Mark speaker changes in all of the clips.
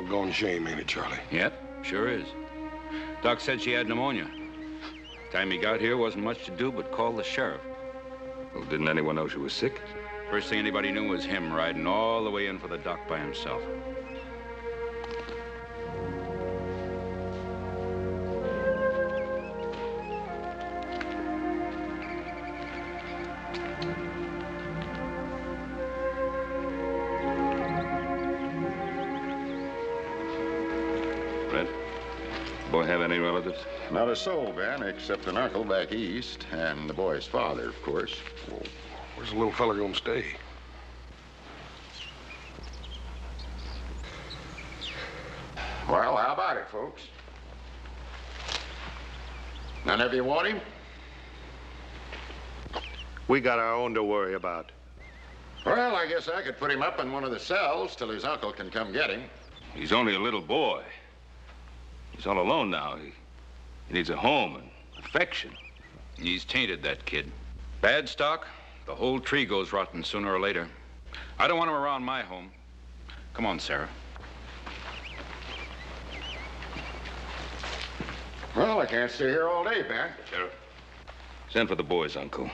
Speaker 1: doggone shame, ain't it, Charlie?
Speaker 2: Yep, sure is. Doc said she had pneumonia. Time he got here, wasn't much to do but call the sheriff.
Speaker 3: Well, didn't anyone know she was sick?
Speaker 2: First thing anybody knew was him riding all the way in for the doc by himself.
Speaker 3: Boy have any relatives?
Speaker 4: Not a soul, Ben, except an uncle back east, and the boy's father, of course.
Speaker 1: Well, where's the little fella gonna stay?
Speaker 4: Well, how about it, folks? None of you want him?
Speaker 5: We got our own to worry about.
Speaker 4: Well, I guess I could put him up in one of the cells till his uncle can come get him.
Speaker 3: He's only a little boy. He's all alone now. He needs a home and affection.
Speaker 2: He's tainted, that kid. Bad stock, the whole tree goes rotten sooner or later. I don't want him around my home. Come on, Sarah.
Speaker 4: Well, I can't stay here all day, Ben.
Speaker 3: Sheriff, send for the boy's uncle.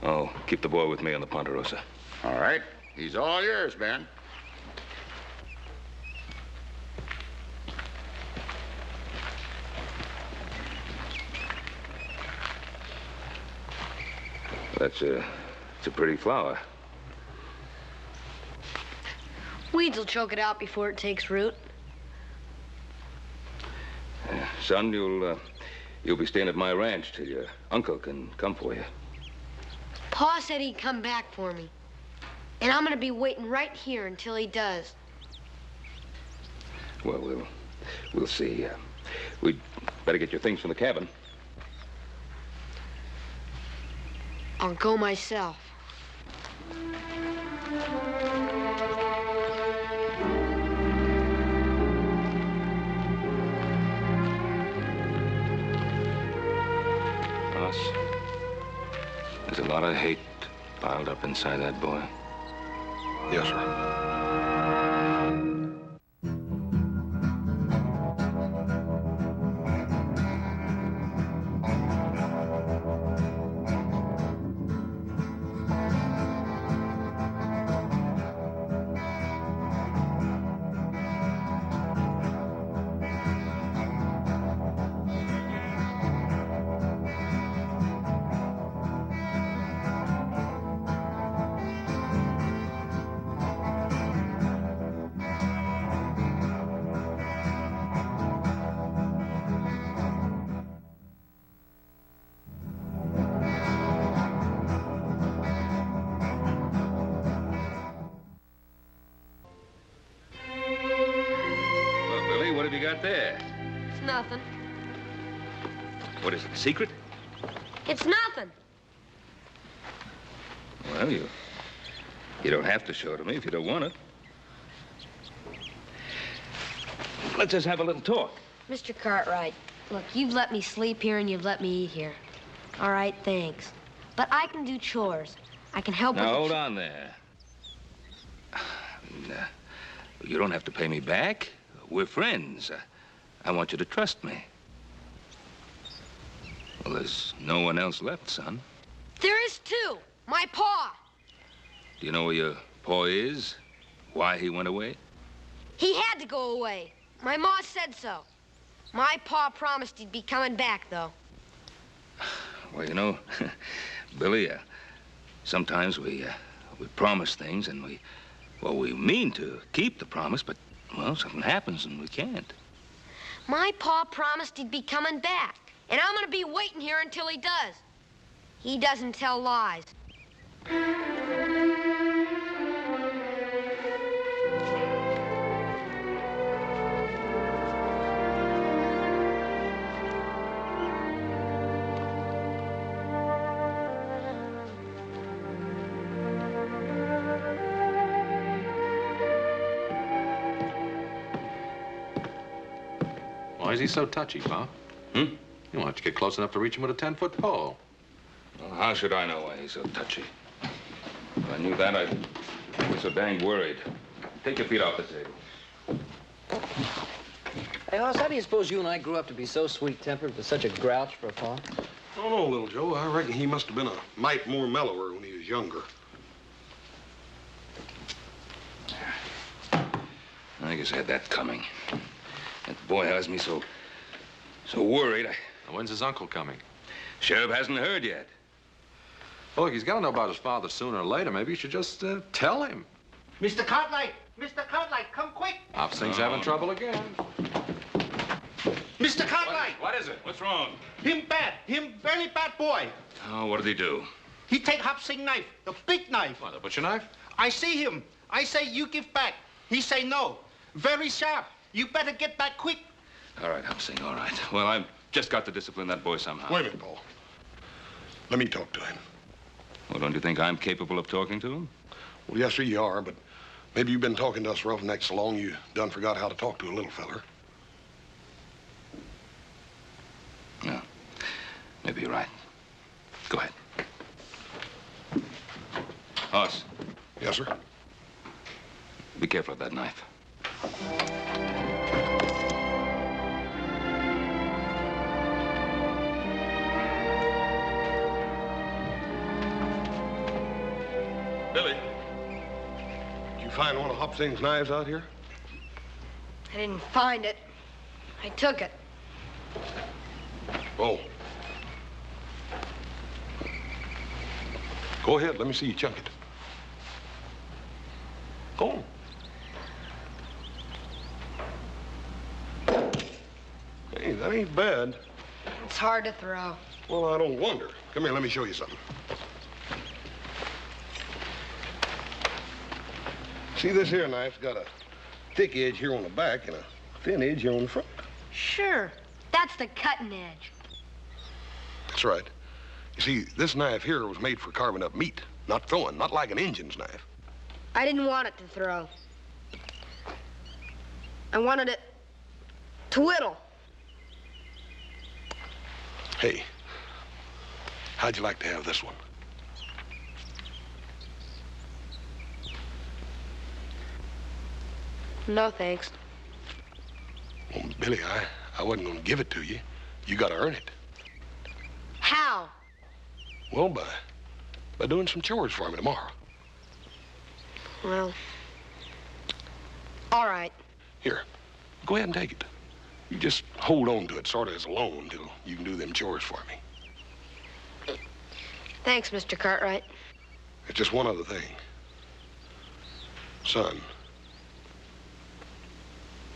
Speaker 3: I'll keep the boy with me on the Ponderosa.
Speaker 4: All right. He's all yours, Ben.
Speaker 3: It's a pretty flower.
Speaker 6: Weeds will choke it out before it takes root.
Speaker 3: Son, you'll be staying at my ranch till your uncle can come for you.
Speaker 6: Pa said he'd come back for me. And I'm gonna be waiting right here until he does.
Speaker 3: Well, we'll see. We'd better get your things from the cabin.
Speaker 6: I'll go myself.
Speaker 3: Us. There's a lot of hate piled up inside that boy.
Speaker 1: Yes, sir.
Speaker 2: There.
Speaker 6: It's nothing.
Speaker 2: What is it, a secret?
Speaker 6: It's nothing.
Speaker 3: Well, you don't have to show it to me if you don't want it. Let's just have a little talk.
Speaker 6: Mr. Cartwright, look, you've let me sleep here and you've let me eat here. All right, thanks. But I can do chores. I can help with...
Speaker 3: Now, hold on there. You don't have to pay me back. We're friends. I want you to trust me. Well, there's no one else left, son.
Speaker 6: There is too. My pa.
Speaker 3: Do you know where your pa is? Why he went away?
Speaker 6: He had to go away. My ma said so. My pa promised he'd be coming back, though.
Speaker 3: Well, you know, Billy, sometimes we promise things and we mean to keep the promise, but, well, something happens and we can't.
Speaker 6: My pa promised he'd be coming back, and I'm gonna be waiting here until he does. He doesn't tell lies.
Speaker 7: Why is he so touchy, Pa? You want to get close enough to reach him with a 10-foot pole.
Speaker 3: Well, how should I know why he's so touchy? If I knew that, I'd be so dang worried. Take your feet off the table.
Speaker 8: Hey, Hoss, how do you suppose you and I grew up to be so sweet-tempered with such a grouch for a pa?
Speaker 1: I don't know, little Joe. I reckon he must have been a mite more mellower when he was younger.
Speaker 3: I guess I had that coming. That boy has me so worried.
Speaker 7: When's his uncle coming?
Speaker 3: Sheriff hasn't heard yet.
Speaker 7: Well, look, he's got to know about his father sooner or later. Maybe you should just tell him.
Speaker 9: Mr. Cartwright! Mr. Cartwright, come quick!
Speaker 7: Hop Singh's having trouble again.
Speaker 9: Mr. Cartwright!
Speaker 2: What is it? What's wrong?
Speaker 9: Him bad. Him very bad boy.
Speaker 3: Oh, what did he do?
Speaker 9: He take Hop Sing knife, the big knife.
Speaker 7: What, the butcher knife?
Speaker 9: I see him. I say you give back. He say no. Very sharp. You better get back quick.
Speaker 3: All right, Hop Sing, all right. Well, I've just got to discipline that boy somehow.
Speaker 1: Wait a minute, Paul. Let me talk to him.
Speaker 3: Well, don't you think I'm capable of talking to him?
Speaker 1: Well, yes, sir, you are, but maybe you've been talking to us roughnecks so long you done forgot how to talk to a little feller.
Speaker 3: No. Maybe you're right. Go ahead. Hoss,
Speaker 1: Yes, sir.
Speaker 3: be careful of that knife.
Speaker 1: Billy, did you find one of Hop Sing's knives out here?
Speaker 6: I didn't find it. I took it.
Speaker 1: Oh. Go ahead, let me see you chunk it. Go on. Hey, that ain't bad.
Speaker 6: It's hard to throw.
Speaker 1: Well, I don't wonder. Come here, let me show you something. See, this here knife's got a thick edge here on the back and a thin edge here on the front.
Speaker 6: Sure. That's the cutting edge.
Speaker 1: That's right. You see, this knife here was made for carving up meat, not throwing, not like an Injun's knife.
Speaker 6: I didn't want it to throw. I wanted it to whittle.
Speaker 1: Hey, how'd you like to have this one?
Speaker 6: No, thanks.
Speaker 1: Well, Billy, I wasn't gonna give it to you. You gotta earn it.
Speaker 6: How?
Speaker 1: Well, by doing some chores for me tomorrow.
Speaker 6: Well, all right.
Speaker 1: Here, go ahead and take it. You just hold on to it sort of as a loan till you can do them chores for me.
Speaker 6: Thanks, Mr. Cartwright.
Speaker 1: It's just one other thing. Son,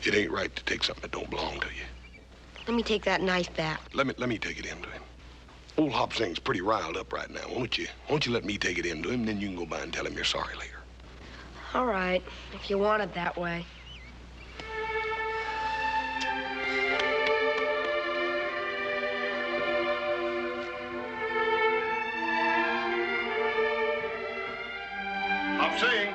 Speaker 1: it ain't right to take something that don't belong to you.
Speaker 6: Let me take that knife back.
Speaker 1: Let me take it in to him. Old Hop Sing's pretty riled up right now. Won't you let me take it in to him, then you can go by and tell him you're sorry later.
Speaker 6: All right, if you want it that way.
Speaker 1: Hop Sing.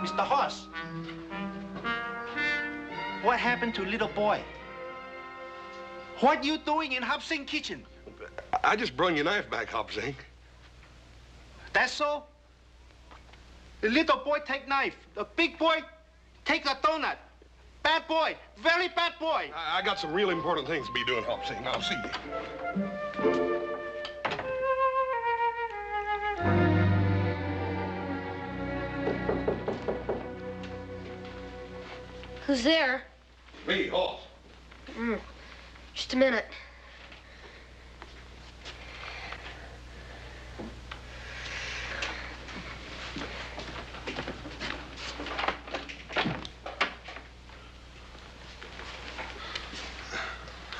Speaker 9: Mr. Hoss. What happened to little boy? What you doing in Hop Sing kitchen?
Speaker 1: I just brung your knife back, Hop Sing.
Speaker 9: That's so? The little boy take knife. The big boy take a donut. Bad boy. Very bad boy.
Speaker 1: I got some real important things to be doing, Hop Sing. I'll see you.
Speaker 6: Who's there?
Speaker 1: Me, Hoss.
Speaker 6: Just a minute.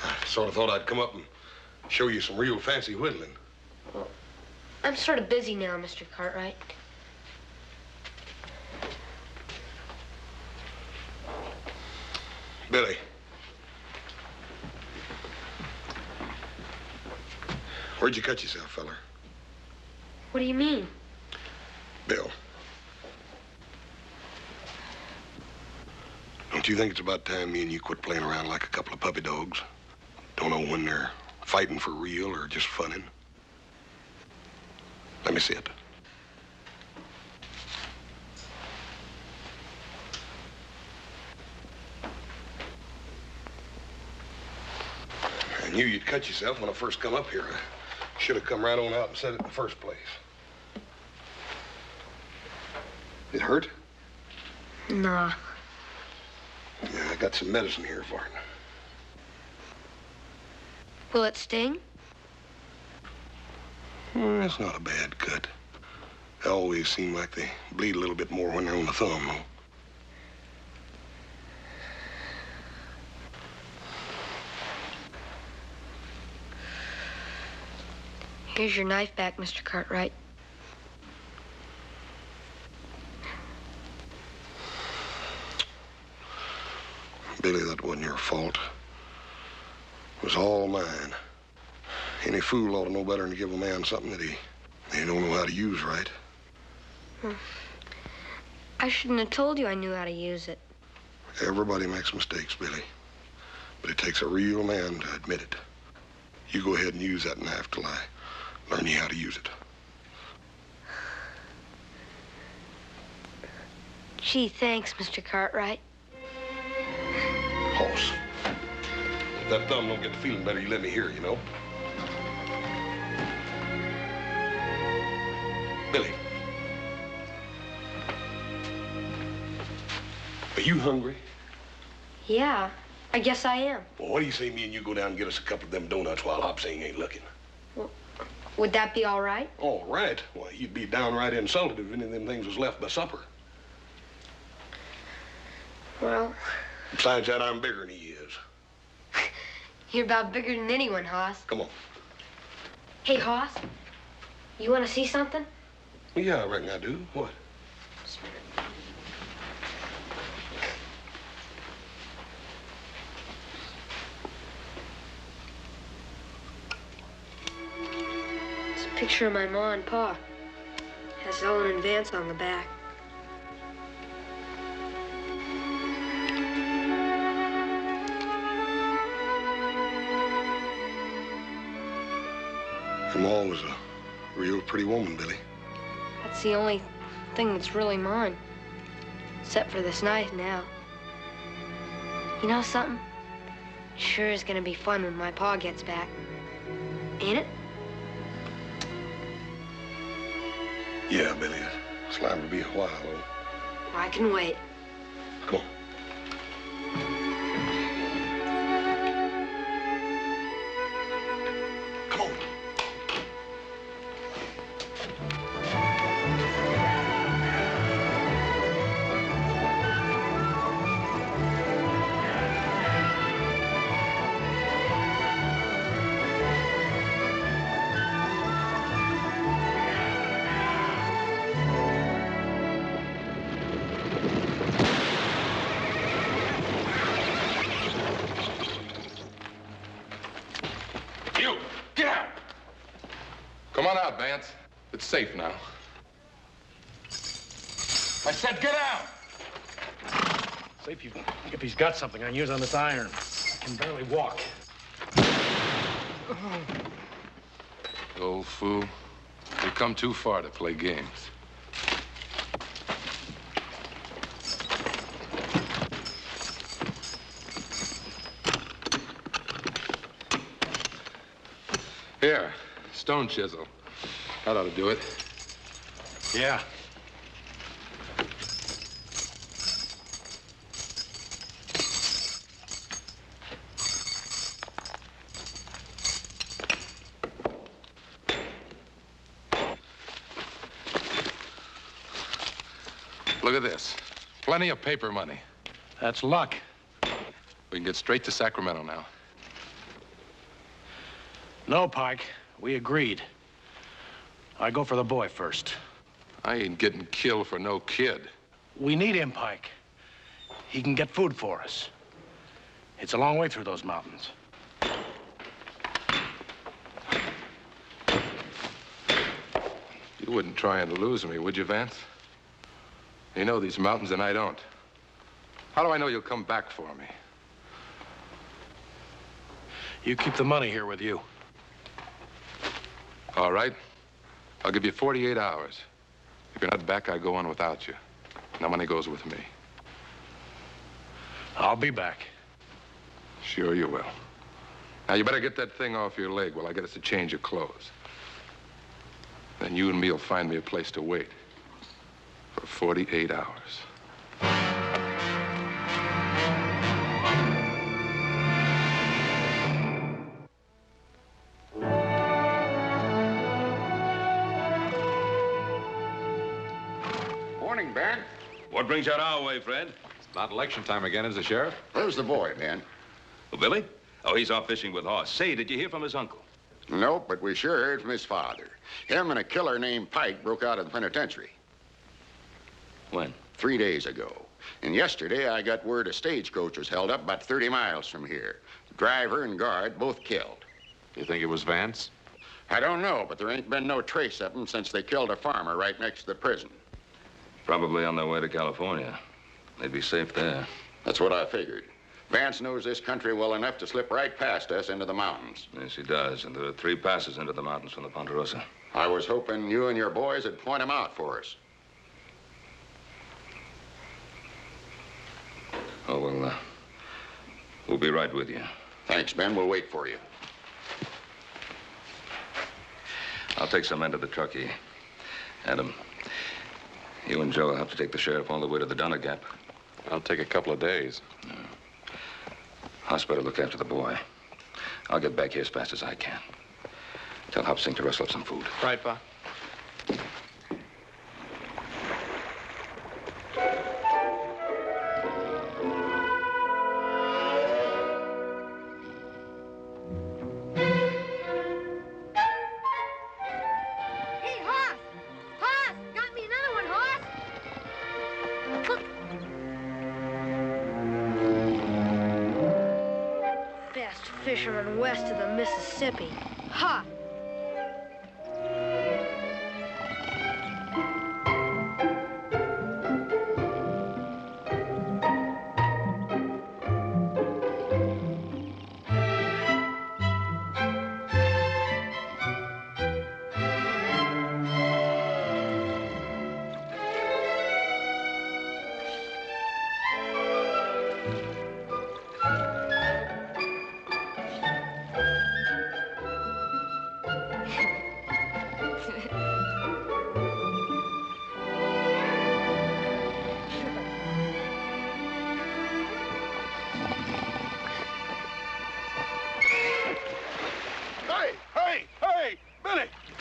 Speaker 1: I sort of thought I'd come up and show you some real fancy whittling.
Speaker 6: Well, I'm sort of busy now, Mr. Cartwright.
Speaker 1: Billy. Where'd you cut yourself, feller?
Speaker 6: What do you mean?
Speaker 1: Bill. Don't you think it's about time me and you quit playing around like a couple of puppy dogs? Don't know when they're fighting for real or just funning. Let me see it. I knew you'd cut yourself when I first come up here. I should have come right on out and said it in the first place. It hurt?
Speaker 6: Nah.
Speaker 1: Yeah, I got some medicine here for it.
Speaker 6: Will it sting?
Speaker 1: It's not a bad cut. They always seem like they bleed a little bit more when they're on the thumb, though.
Speaker 6: Here's your knife back, Mr. Cartwright.
Speaker 1: Billy, that wasn't your fault. It was all mine. Any fool ought to know better than to give a man something that he don't know how to use right.
Speaker 6: I shouldn't have told you I knew how to use it.
Speaker 1: Everybody makes mistakes, Billy. But it takes a real man to admit it. You go ahead and use that knife till I learn you how to use it.
Speaker 6: Gee, thanks, Mr. Cartwright.
Speaker 1: Hoss. If that thumb don't get to feeling better, you let me hear, you know? Billy. Are you hungry?
Speaker 6: Yeah, I guess I am.
Speaker 1: Well, what do you say me and you go down and get us a couple of them donuts while Hopsing ain't looking?
Speaker 6: Well, would that be all right?
Speaker 1: All right. Well, you'd be downright insulted if any of them things was left by supper.
Speaker 6: Well...
Speaker 1: Besides that, I'm bigger than he is.
Speaker 6: You're about bigger than anyone, Hoss.
Speaker 1: Come on.
Speaker 6: Hey, Hoss, you want to see something?
Speaker 1: Yeah, I reckon I do. What?
Speaker 6: It's a picture of my ma and pa. Has Ellen and Vance on the back.
Speaker 1: Your ma was a real pretty woman, Billy.
Speaker 6: That's the only thing that's really mine. Except for this knife now. You know something? It sure is gonna be fun when my pa gets back. Ain't it?
Speaker 1: Yeah, Billy. It's liable to be a while, though.
Speaker 6: I can wait.
Speaker 1: Come on. Come on.
Speaker 7: You, get out! Come on out, Vance. It's safe now. I said get out!
Speaker 10: Safe if he's got something on use on this iron. I can barely walk.
Speaker 7: You old fool. You've come too far to play games. Here, stone chisel. That ought to do it.
Speaker 10: Yeah.
Speaker 7: Look at this. Plenty of paper money.
Speaker 10: That's luck.
Speaker 7: We can get straight to Sacramento now.
Speaker 10: No, Pike. We agreed. I go for the boy first.
Speaker 7: I ain't getting killed for no kid.
Speaker 10: We need him, Pike. He can get food for us. It's a long way through those mountains.
Speaker 11: You wouldn't try and lose me, would you, Vance? You know these mountains and I don't. How do I know you'll come back for me?
Speaker 10: You keep the money here with you.
Speaker 11: All right. I'll give you 48 hours. If you're not back, I go on without you. No money goes with me.
Speaker 10: I'll be back.
Speaker 11: Sure you will. Now, you better get that thing off your leg while I get us a change of clothes. Then you and me will find me a place to wait for 48 hours.
Speaker 4: Morning, Ben.
Speaker 2: What brings you out our way, Fred?
Speaker 7: It's about election time again, is the sheriff?
Speaker 4: Where's the boy, Ben?
Speaker 2: Oh, Billy? Oh, he's off fishing with Hoss. Say, did you hear from his uncle?
Speaker 4: Nope, but we sure heard from his father. Him and a killer named Pike broke out of the penitentiary.
Speaker 3: When?
Speaker 4: 3 days ago. And yesterday, I got word a stagecoach was held up about 30 miles from here. The driver and guard both killed.
Speaker 7: You think it was Vance?
Speaker 4: I don't know, but there ain't been no trace of them since they killed a farmer right next to the prison.
Speaker 3: Probably on their way to California. They'd be safe there.
Speaker 4: That's what I figured. Vance knows this country well enough to slip right past us into the mountains.
Speaker 3: Yes, he does. And there are 3 passes into the mountains from the Ponderosa.
Speaker 4: I was hoping you and your boys would point him out for us.
Speaker 3: Oh, well, we'll be right with you.
Speaker 4: Thanks, Ben. We'll wait for you.
Speaker 3: I'll take some men to the truckee. Adam, you and Joe will have to take the sheriff all the way to the Donner Gap.
Speaker 7: I'll take a couple of days.
Speaker 3: Hoss better look after the boy. I'll get back here as fast as I can. Tell Hop Sink to rustle up some food.
Speaker 9: Right, Pa.
Speaker 6: Hey, Hoss! Hoss! Got me another one, Hoss! Look. Best fisherman west of the Mississippi. Ha!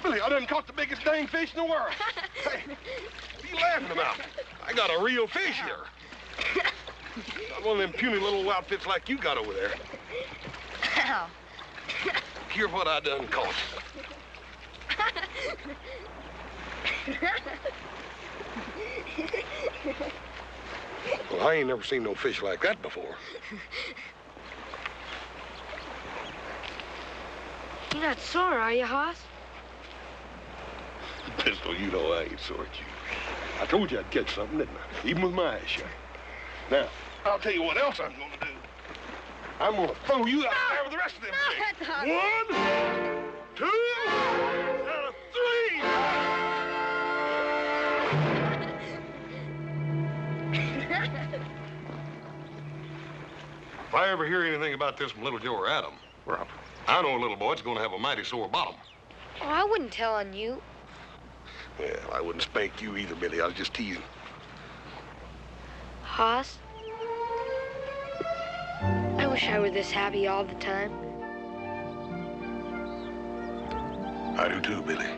Speaker 1: Billy, I done caught the biggest dang fish in the world. Hey, what are you laughing about? I got a real fish here. Not one of them puny little outfits like you got over there.
Speaker 6: Ow.
Speaker 1: Hear what I done caught. Well, I ain't never seen no fish like that before.
Speaker 6: You're not sore, are you, Hoss?
Speaker 1: Pistol, you know I ain't sore at you. I told you I'd catch something, didn't I? Even with my eyes shut. Now, I'll tell you what else I'm gonna do. I'm gonna throw you out there with the rest of them fish. 1, 2, and 3. If I ever hear anything about this from Little Joe or Adam, well, I know a little boy that's gonna have a mighty sore bottom.
Speaker 6: Oh, I wouldn't tell on you.
Speaker 1: Well, I wouldn't spank you either, Billy. I was just teasing.
Speaker 6: Hoss, I wish I were this happy all the time.
Speaker 1: I do too, Billy.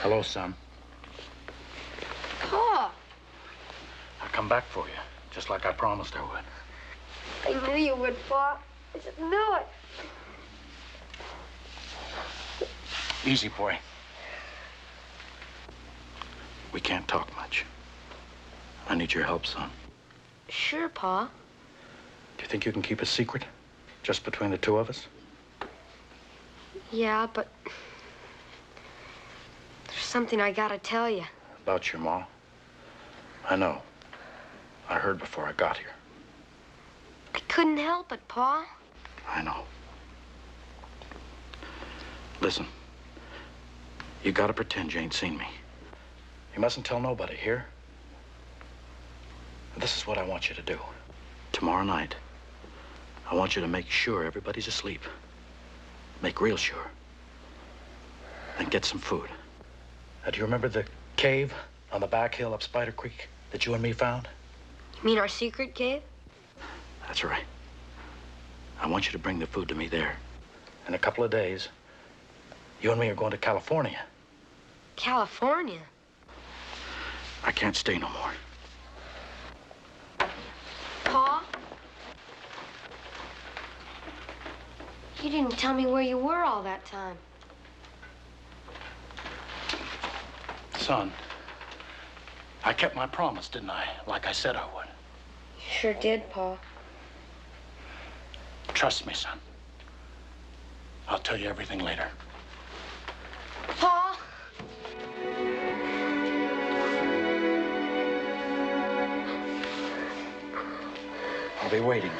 Speaker 10: Hello, son.
Speaker 6: Pa!
Speaker 10: I'll come back for you, just like I promised I would.
Speaker 6: I knew you would, Pa. I just knew it.
Speaker 10: Easy, boy. We can't talk much. I need your help, son.
Speaker 6: Sure, Pa.
Speaker 10: Do you think you can keep a secret? Just between the two of us?
Speaker 6: Yeah, but there's something I gotta tell you.
Speaker 10: About your ma? I know. I heard before I got here.
Speaker 6: I couldn't help it, Pa.
Speaker 10: I know. Listen. You gotta pretend you ain't seen me. You mustn't tell nobody, here? This is what I want you to do. Tomorrow night, I want you to make sure everybody's asleep. Make real sure. And get some food. Now, do you remember the cave on the back hill up Spider Creek that you and me found?
Speaker 6: You mean our secret cave?
Speaker 10: That's right. I want you to bring the food to me there. In a couple of days, you and me are going to California.
Speaker 6: California?
Speaker 10: I can't stay no more.
Speaker 6: Pa? You didn't tell me where you were all that time.
Speaker 10: Son, I kept my promise, didn't I? Like I said I would.
Speaker 6: You sure did, Pa.
Speaker 10: Trust me, son. I'll tell you everything later.
Speaker 6: Pa?
Speaker 10: I'll be waiting.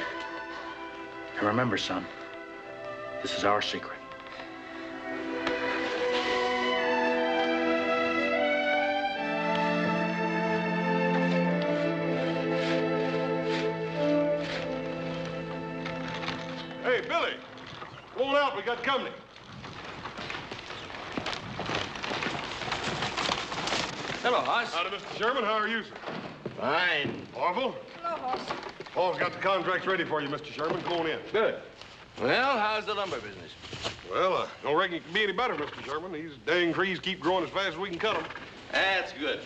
Speaker 10: And remember, son, this is our secret.
Speaker 1: Hey, Billy, roll out. We got company.
Speaker 3: Hello, Hoss.
Speaker 1: Howdy, Mr. Sherman. How are you, sir?
Speaker 3: Fine.
Speaker 1: Orville?
Speaker 6: Hello, Hoss.
Speaker 1: Paul's got the contracts ready for you, Mr. Sherman. Come on in.
Speaker 3: Good. Well, how's the lumber business?
Speaker 1: Well, I don't reckon it can be any better, Mr. Sherman. These dang trees keep growing as fast as we can cut them.
Speaker 3: That's good.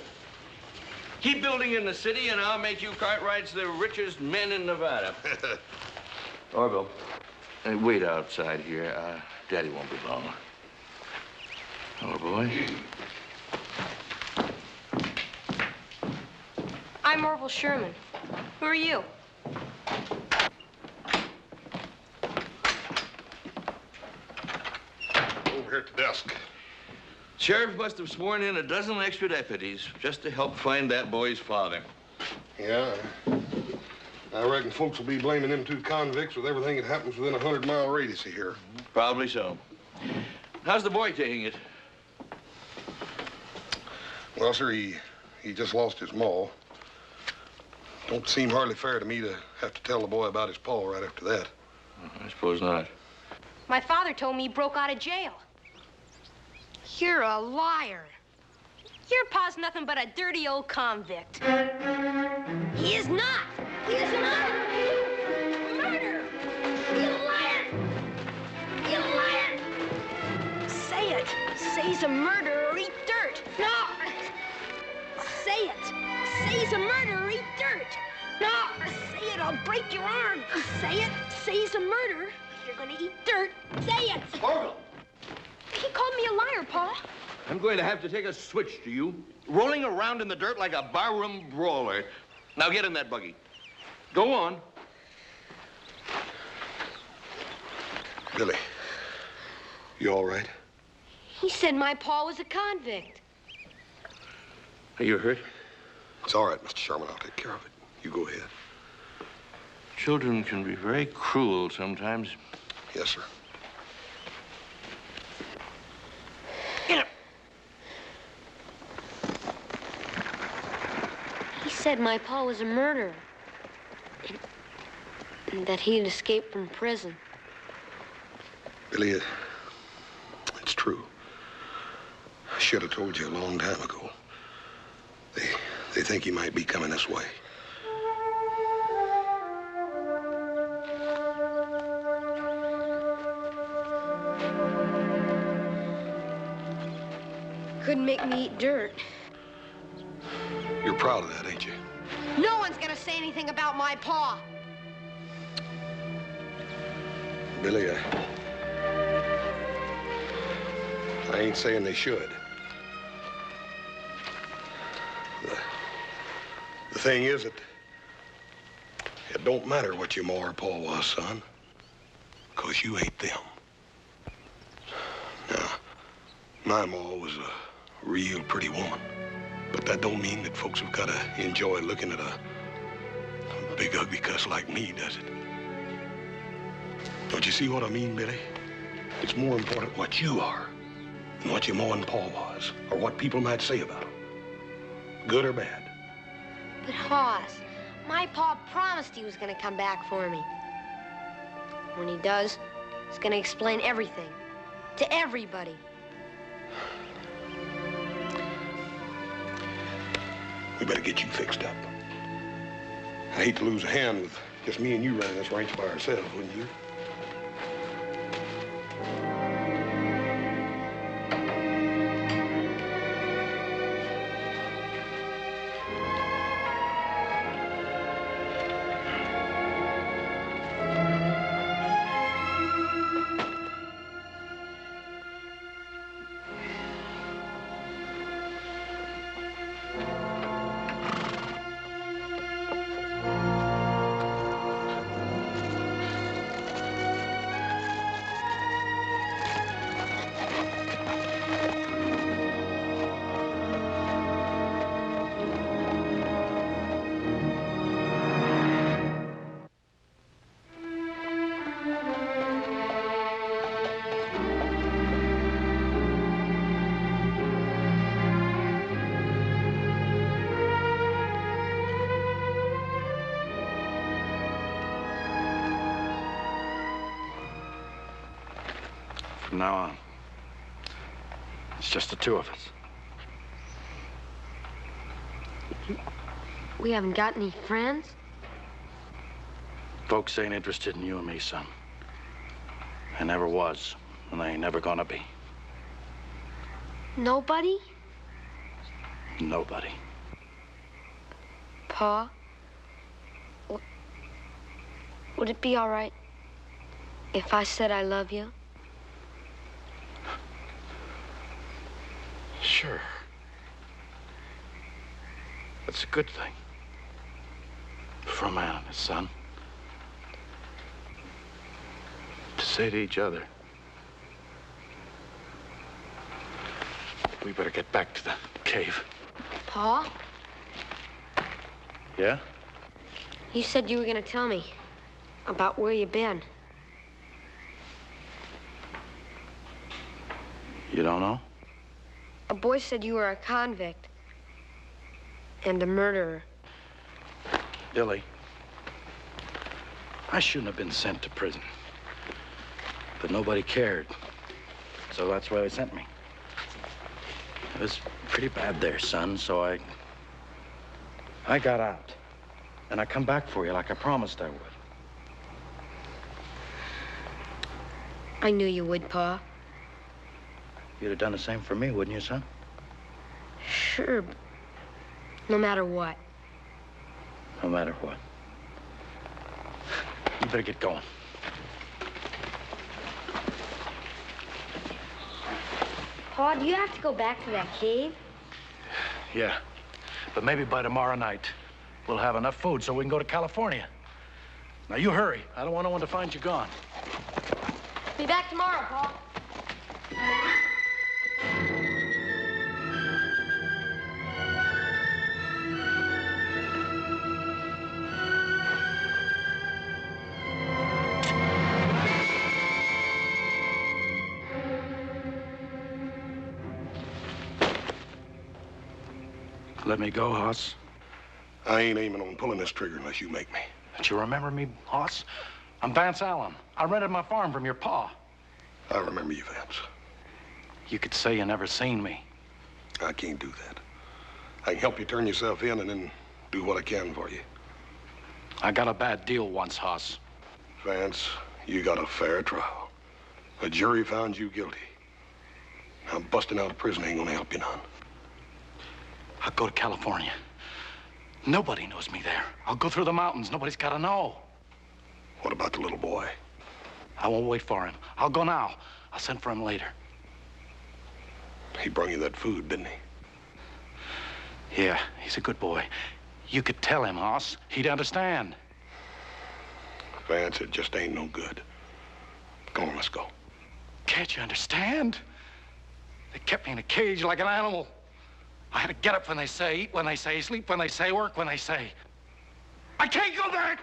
Speaker 3: Keep building in the city, and I'll make you Cartwrights the richest men in Nevada. Orville, wait outside here. Daddy won't be long. Hello, boy.
Speaker 6: I'm Orville Sherman. Who are you?
Speaker 1: Over here at the desk.
Speaker 3: Sheriff must have sworn in a dozen extra deputies just to help find that boy's father.
Speaker 1: Yeah, I reckon folks will be blaming them two convicts with everything that happens within a 100-mile radius of here.
Speaker 3: Probably so. How's the boy taking it?
Speaker 1: Well, sir, he just lost his maw. Don't seem hardly fair to me to have to tell the boy about his paw right after that.
Speaker 3: I suppose not.
Speaker 6: My father told me he broke out of jail. You're a liar. Your pa's nothing but a dirty old convict. He is not. He is not. Murder. He's a liar. He's a liar. Say it. Say he's a murderer or eat dirt. No. Say it. Say he's a murderer or eat dirt. No. Say it. I'll break your arm. Say it. Say he's a murderer. You're gonna eat dirt. Say it.
Speaker 3: Orville!
Speaker 6: He called me a liar, Pa.
Speaker 3: I'm going to have to take a switch to you. Rolling around in the dirt like a barroom brawler. Now get in that buggy. Go on.
Speaker 1: Billy, you all right?
Speaker 6: He said my pa was a convict.
Speaker 3: Are you hurt?
Speaker 1: It's all right, Mr. Sherman. I'll take care of it. You go ahead.
Speaker 3: Children can be very cruel sometimes.
Speaker 1: Yes, sir.
Speaker 6: Get up. He said my pa was a murderer. And that he had escaped from prison.
Speaker 1: Billy, it's true. I should have told you a long time ago. They think he might be coming this way.
Speaker 6: Couldn't make me eat dirt.
Speaker 1: You're proud of that, ain't you?
Speaker 6: No one's gonna say anything about my paw.
Speaker 1: Billy, I ain't saying they should. The thing is that it don't matter what your ma or pa was, son, 'cause you ain't them. Now, my ma was a real pretty woman, but that don't mean that folks have got to enjoy looking at a big ugly cuss like me, does it? Don't you see what I mean, Billy? It's more important what you are than what your ma and pa was, or what people might say about them, good or bad.
Speaker 6: But Hoss, my pa promised he was gonna come back for me. When he does, he's gonna explain everything to everybody.
Speaker 1: We better get you fixed up. I hate to lose a hand with just me and you running this ranch by ourselves, wouldn't you?
Speaker 10: From now on, it's just the two of us.
Speaker 6: We haven't got any friends?
Speaker 10: Folks ain't interested in you and me, son. I never was, and they ain't never gonna be.
Speaker 6: Nobody?
Speaker 10: Nobody.
Speaker 6: Pa? Would it be all right if I said I love you?
Speaker 10: Sure. That's a good thing. For a man and his son. To say to each other. We better get back to the cave.
Speaker 6: Pa?
Speaker 10: Yeah?
Speaker 6: You said you were gonna tell me about where you've been.
Speaker 10: You don't know?
Speaker 6: A boy said you were a convict and a murderer.
Speaker 10: Billy, I shouldn't have been sent to prison. But nobody cared. So that's why they sent me. It was pretty bad there, son, so I got out. And I come back for you like I promised I would.
Speaker 6: I knew you would, Pa.
Speaker 10: You'd have done the same for me, wouldn't you, son?
Speaker 6: Sure, but no matter what.
Speaker 10: No matter what. You better get going.
Speaker 6: Pa, do you have to go back to that cave?
Speaker 10: Yeah, but maybe by tomorrow night, we'll have enough food so we can go to California. Now, you hurry. I don't want no one to find you gone.
Speaker 6: Be back tomorrow, Pa.
Speaker 10: Let me go, Hoss.
Speaker 1: I ain't aiming on pulling this trigger unless you make me.
Speaker 10: Don't you remember me, Hoss? I'm Vance Allen. I rented my farm from your pa.
Speaker 1: I remember you, Vance.
Speaker 10: You could say you never seen me.
Speaker 1: I can't do that. I can help you turn yourself in and then do what I can for you.
Speaker 10: I got a bad deal once, Hoss.
Speaker 1: Vance, you got a fair trial. A jury found you guilty. I'm busting out of prison ain't gonna help you none.
Speaker 10: I'll go to California. Nobody knows me there. I'll go through the mountains. Nobody's got to know.
Speaker 1: What about the little boy?
Speaker 10: I won't wait for him. I'll go now. I'll send for him later.
Speaker 1: He brought you that food, didn't he?
Speaker 10: Yeah, he's a good boy. You could tell him, Hoss. He'd understand.
Speaker 1: Vance, it just ain't no good. Come on, let's go.
Speaker 10: Can't you understand? They kept me in a cage like an animal. I had to get up when they say, eat when they say, sleep when they say, work when they say. I can't go back!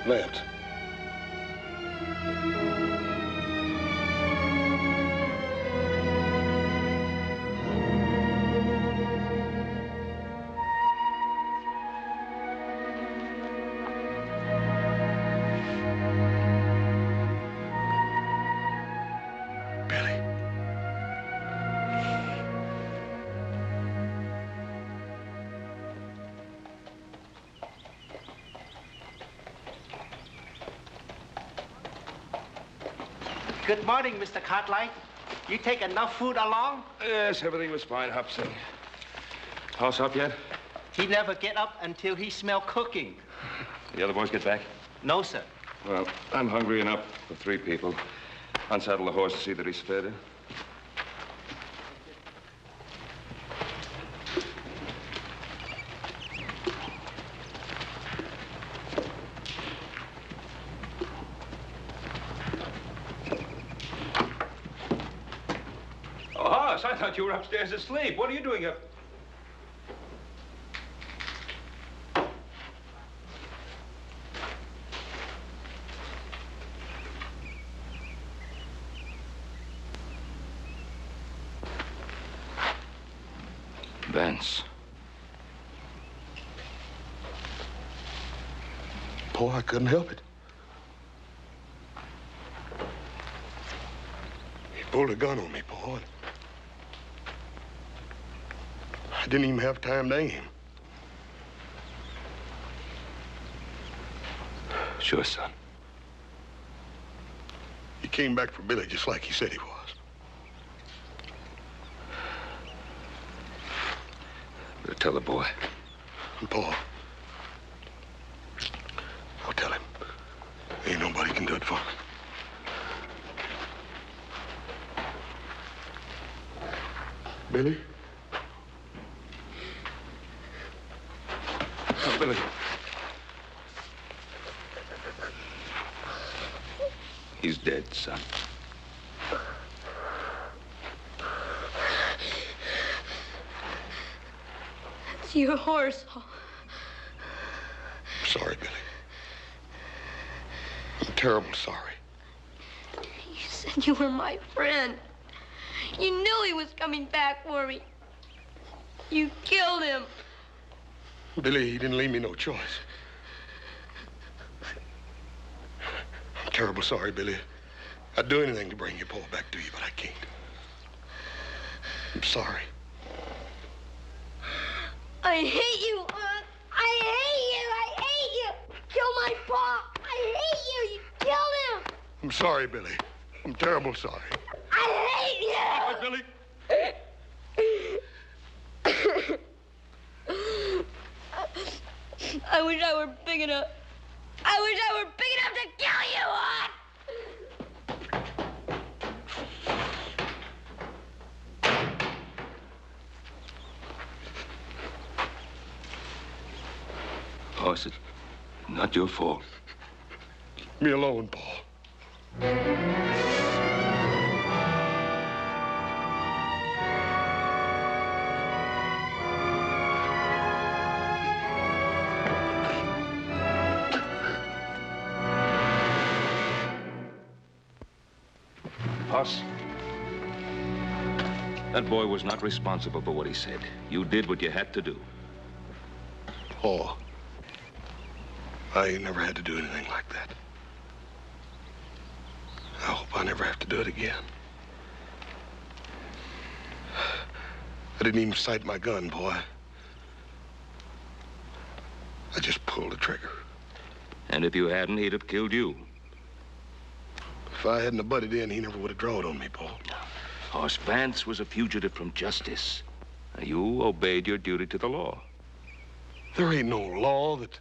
Speaker 1: Lance.
Speaker 9: Good morning, Mr. Cartwright. You take enough food along?
Speaker 3: Yes, everything was fine, Hobson. House up yet?
Speaker 9: He never get up until he smell cooking.
Speaker 3: The other boys get back?
Speaker 9: No, sir.
Speaker 3: Well, I'm hungry enough for 3 people. Unsaddle the horse to see that he's fed. I thought you were upstairs asleep. What are you doing up? Vance.
Speaker 1: Boy, I couldn't help it. He pulled a gun on me, boy. I didn't even have time to aim.
Speaker 3: Sure, son.
Speaker 1: He came back for Billy just like he said he was.
Speaker 3: Better tell the boy.
Speaker 1: And Paul, I'll tell him. Ain't nobody can do it for me. Billy?
Speaker 3: Oh, Billy. He's dead, son.
Speaker 6: It's your horse.
Speaker 1: I'm sorry, Billy. I'm terrible sorry.
Speaker 6: You said you were my friend. You knew he was coming back for me. You killed him.
Speaker 1: Billy, he didn't leave me no choice. I'm terrible sorry, Billy. I'd do anything to bring your Paul back to you, but I can't. I'm sorry.
Speaker 6: I hate you, Aunt. I hate you. I hate you. Kill my Paul. I hate you. You killed him.
Speaker 1: I'm sorry, Billy. I'm terrible sorry.
Speaker 6: I hate you.
Speaker 1: All right, Billy.
Speaker 6: I wish I were big enough. I wish I were big enough to kill you, Aunt.
Speaker 3: Hoss, it's not your fault.
Speaker 1: Leave me alone, Paul.
Speaker 3: Hoss. That boy was not responsible for what he said. You did what you had to do.
Speaker 1: Paul, I ain't never had to do anything like that. I hope I never have to do it again. I didn't even sight my gun, boy. I just pulled the trigger.
Speaker 3: And if you hadn't, he'd have killed you.
Speaker 1: If I hadn't have butted in, he never would have drawed on me, Paul.
Speaker 3: Hoss Vance was a fugitive from justice. You obeyed your duty to the law.
Speaker 1: There ain't no law that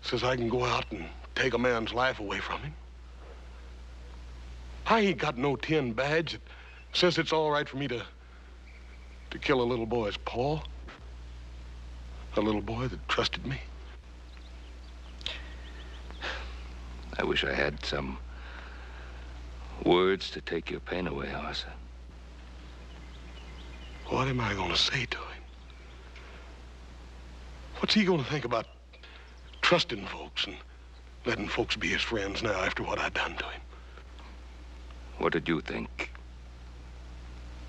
Speaker 1: says I can go out and take a man's life away from him. I ain't got no tin badge that says it's all right for me to kill a little boy's Paul. A little boy that trusted me.
Speaker 3: I wish I had some words to take your pain away, Hoss.
Speaker 1: What am I gonna say to him? What's he gonna think about trusting folks and letting folks be his friends now after what I done to him?
Speaker 3: What did you think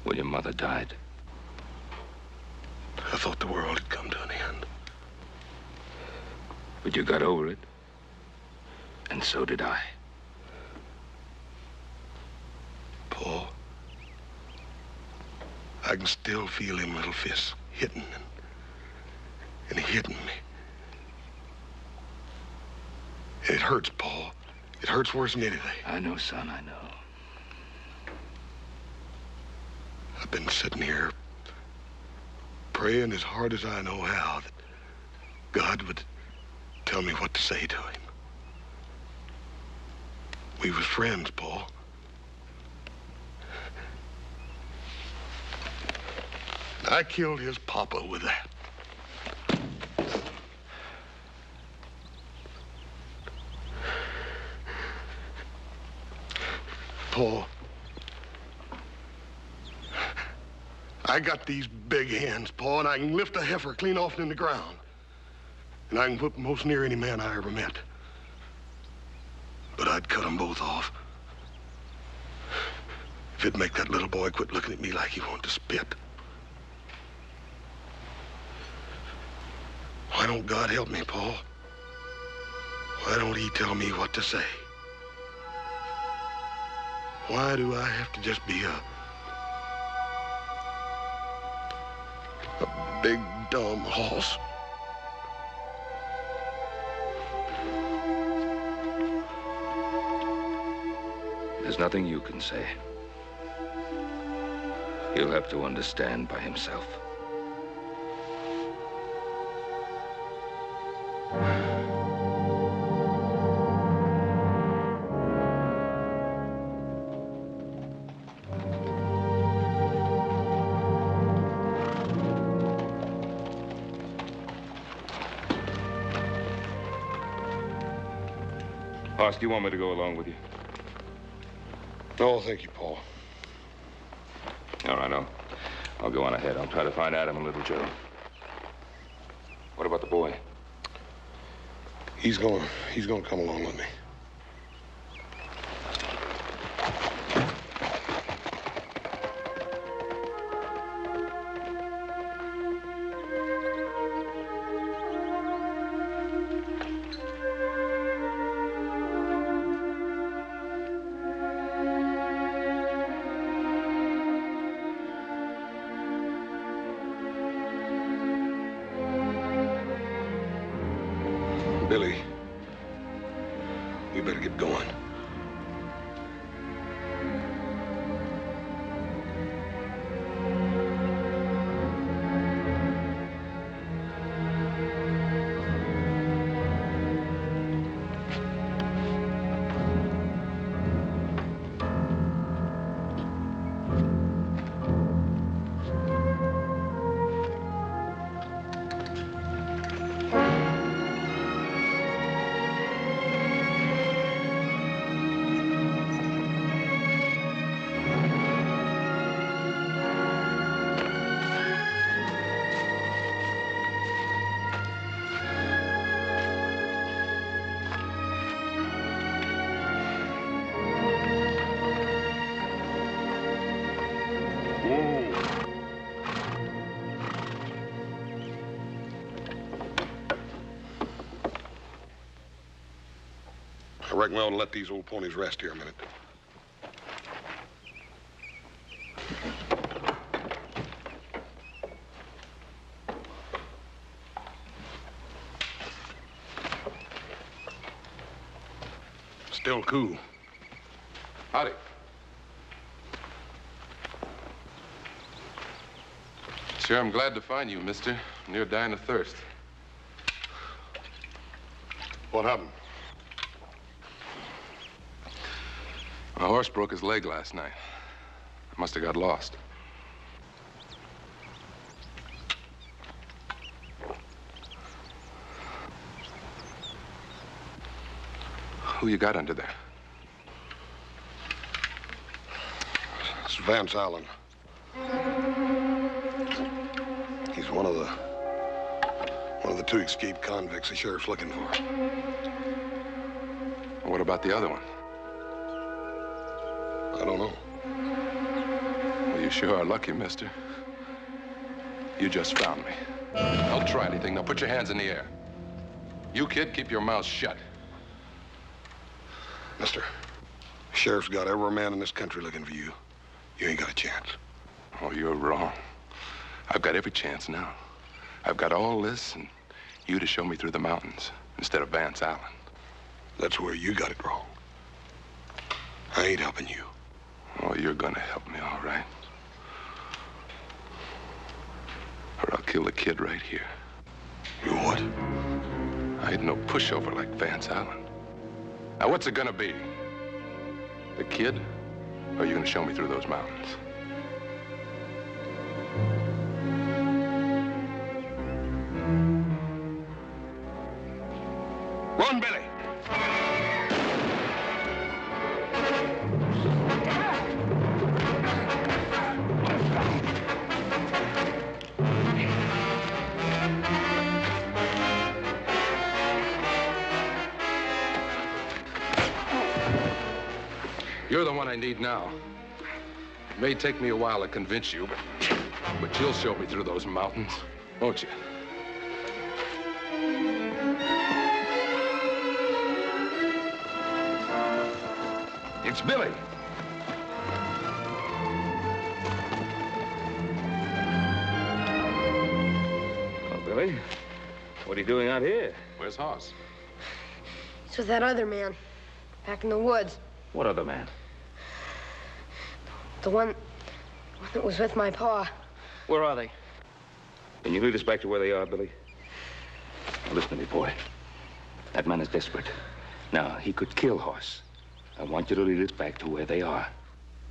Speaker 3: when your mother died?
Speaker 1: I thought the world had come to an end.
Speaker 3: But you got over it. And so did I.
Speaker 1: Paul, I can still feel him little fists hitting and hitting me. And it hurts, Paul. It hurts worse than anything.
Speaker 3: I know, son, I know.
Speaker 1: I've been sitting here praying as hard as I know how that God would tell me what to say to him. We was friends, Paul. I killed his papa with that. Paul, I got these big hands, Paul, and I can lift a heifer clean off in the ground. And I can whip most near any man I ever met. But I'd cut them both off. If it'd make that little boy quit looking at me like he wanted to spit. Why don't God help me, Paul? Why don't he tell me what to say? Why do I have to just be a big, dumb horse?
Speaker 3: There's nothing you can say. He'll have to understand by himself.
Speaker 2: Hoss, do you want me to go along with you?
Speaker 1: No, thank you, Paul.
Speaker 2: All right, I'll go on ahead. I'll try to find Adam and little Joe. What about the boy?
Speaker 1: He's gonna come along with me. Billy, we better get going. I reckon we ought to let these old ponies rest here a minute. Still cool.
Speaker 11: Howdy. Sure, I'm glad to find you, mister. Near dying of thirst.
Speaker 1: What happened?
Speaker 11: My horse broke his leg last night. I must have got lost. Who you got under there?
Speaker 1: It's Vance Allen. He's one of the two escaped convicts the sheriff's looking for.
Speaker 11: What about the other one?
Speaker 1: I don't know.
Speaker 11: Well, you sure are lucky, mister. You just found me. Don't try anything. Now put your hands in the air. You, kid, keep your mouth shut.
Speaker 1: Mister, the sheriff's got every man in this country looking for you. You ain't got a chance.
Speaker 11: Oh, you're wrong. I've got every chance now. I've got all this and you to show me through the mountains instead of Vance Allen.
Speaker 1: That's where you got it wrong. I ain't helping you.
Speaker 11: Oh, you're gonna help me, all right. Or I'll kill the kid right here.
Speaker 1: You what?
Speaker 11: I ain't no pushover like Vance Allen. Now, what's it gonna be? The kid? Or are you gonna show me through those mountains?
Speaker 1: Run, Billy!
Speaker 11: You're the one I need now. It may take me a while to convince you, but you'll show me through those mountains, won't you? It's Billy.
Speaker 3: Well, Billy, what are you doing out here?
Speaker 11: Where's Hoss?
Speaker 6: It's with that other man, back in the woods.
Speaker 3: What other man?
Speaker 6: The one that was with my pa.
Speaker 8: Where are they?
Speaker 3: Can you lead us back to where they are, Billy? Now, listen to me, boy. That man is desperate. Now, he could kill Hoss. I want you to lead us back to where they are.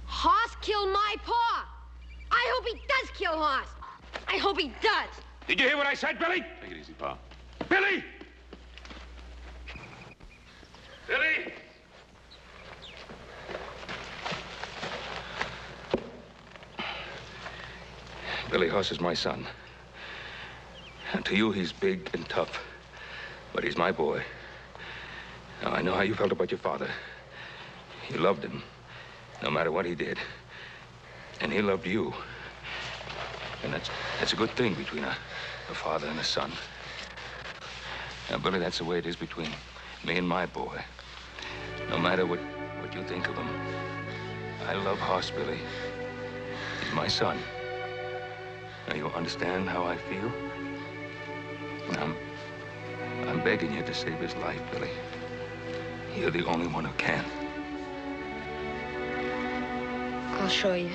Speaker 6: Hoss killed my pa. I hope he does kill Hoss. I hope he does.
Speaker 2: Did you hear what I said, Billy?
Speaker 7: Take it easy, Pa.
Speaker 2: Billy! Billy!
Speaker 3: Billy Hoss is my son. And to you, he's big and tough. But he's my boy. Now, I know how you felt about your father. You loved him, no matter what he did. And he loved you. And that's a good thing between a father and a son. Now, Billy, that's the way it is between me and my boy. No matter what you think of him. I love Hoss, Billy. He's my son. Now, you understand how I feel? I'm begging you to save his life, Billy. You're the only one who can.
Speaker 6: I'll show you.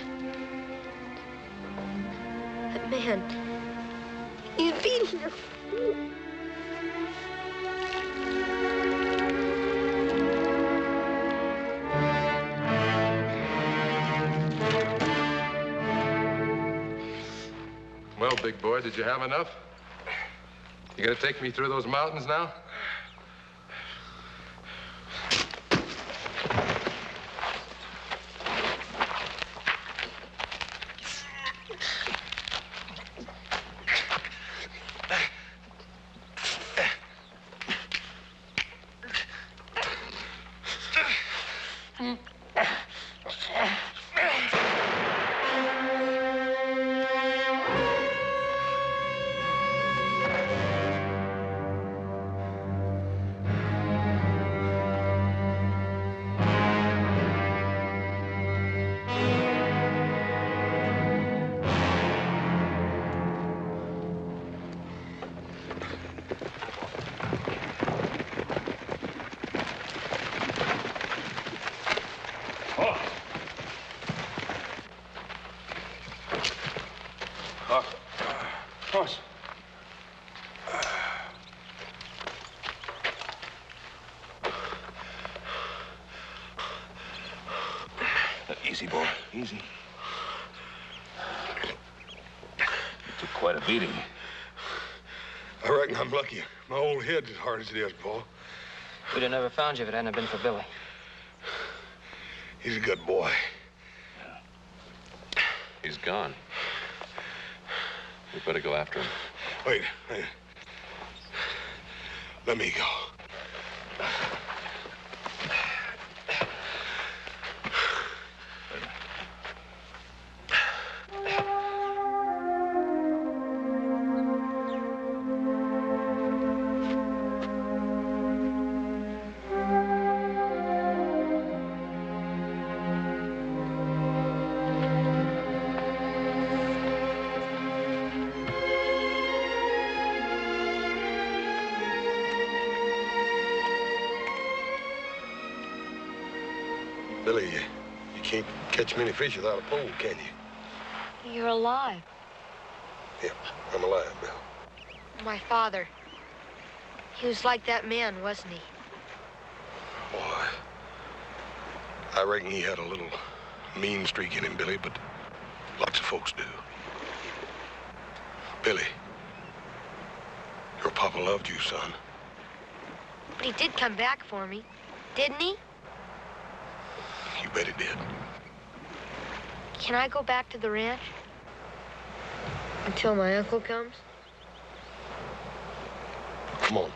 Speaker 6: That man, he's beating her.
Speaker 11: Well, big boy, did you have enough? You gonna take me through those mountains now?
Speaker 1: Horse.
Speaker 3: Easy, boy. Easy. You took quite a beating.
Speaker 1: I reckon I'm lucky. My old head's as hard as it is, boy.
Speaker 8: We'd have never found you if it hadn't been for Billy.
Speaker 1: He's a good boy.
Speaker 7: He's gone. We better go after him.
Speaker 1: Wait. Let me go. Billy, you can't catch many fish without a pole, can you?
Speaker 6: You're alive.
Speaker 1: Yep, I'm alive, Bill.
Speaker 6: My father. He was like that man, wasn't he?
Speaker 1: Boy, I reckon he had a little mean streak in him, Billy, but lots of folks do. Billy, your papa loved you, son.
Speaker 6: But he did come back for me, didn't he?
Speaker 1: You bet he did.
Speaker 6: Can I go back to the ranch? Until my uncle comes?
Speaker 1: Come on.